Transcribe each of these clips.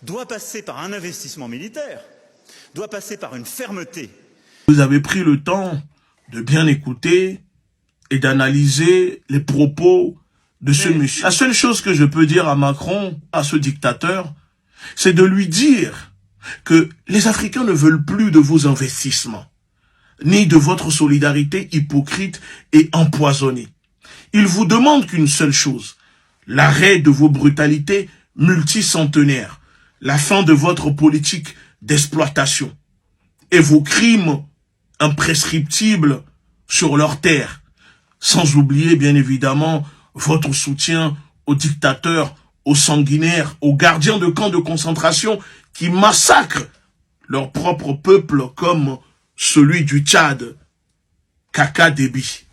doit passer par un investissement militaire, doit passer par une fermeté. Vous avez pris le temps de bien écouter et d'analyser les propos de ce monsieur. La seule chose que je peux dire à Macron, à ce dictateur, c'est de lui dire que les Africains ne veulent plus de vos investissements, ni de votre solidarité hypocrite et empoisonnée. Ils vous demandent qu'une seule chose, l'arrêt de vos brutalités multicentenaires, la fin de votre politique d'exploitation et vos crimes imprescriptibles sur leur terre, sans oublier bien évidemment votre soutien aux dictateurs, aux sanguinaires, aux gardiens de camps de concentration qui massacrent leur propre peuple comme celui du Tchad, Kaka Déby.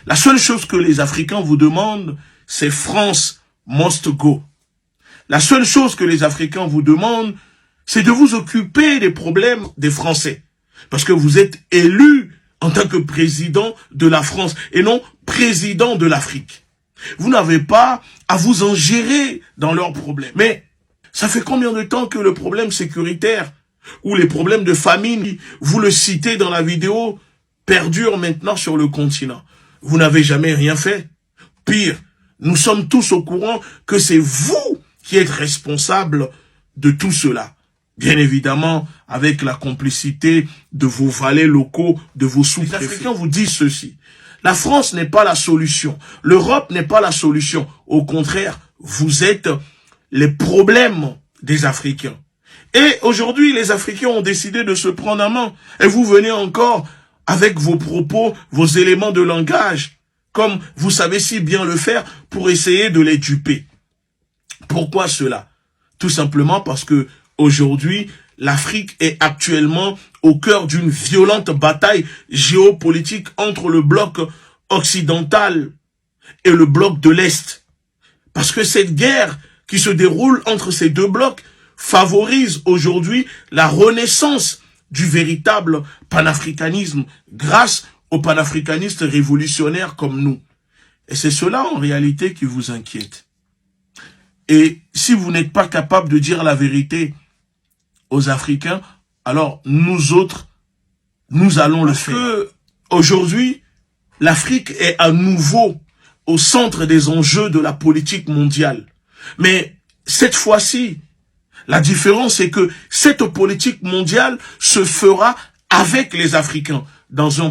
La seule chose que les Africains vous demandent, c'est France must go. La seule chose que les Africains vous demandent, c'est de vous occuper des problèmes des Français. Parce que vous êtes élu en tant que président de la France et non président de l'Afrique. Vous n'avez pas à vous en gérer dans leurs problèmes. Mais ça fait combien de temps que le problème sécuritaire ou les problèmes de famine, vous le citez dans la vidéo, perdurent maintenant sur le continent? Vous n'avez jamais rien fait. Pire, nous sommes tous au courant que c'est vous qui êtes responsable de tout cela. Bien évidemment, avec la complicité de vos valets locaux, de vos sous-préfets. Les Africains vous disent ceci. La France n'est pas la solution. L'Europe n'est pas la solution. Au contraire, vous êtes les problèmes des Africains. Et aujourd'hui, les Africains ont décidé de se prendre en main. Et vous venez encore avec vos propos, vos éléments de langage, comme vous savez si bien le faire pour essayer de les duper. Pourquoi cela? Tout simplement parce que aujourd'hui, l'Afrique est actuellement au cœur d'une violente bataille géopolitique entre le bloc occidental et le bloc de l'Est. Parce que cette guerre qui se déroule entre ces deux blocs favorise aujourd'hui la renaissance du véritable panafricanisme grâce aux panafricanistes révolutionnaires comme nous. Et c'est cela en réalité qui vous inquiète. Et si vous n'êtes pas capable de dire la vérité aux Africains, alors nous autres, nous allons le faire. Aujourd'hui, l'Afrique est à nouveau au centre des enjeux de la politique mondiale. Mais cette fois-ci, la différence est que cette politique mondiale se fera avec les Africains dans un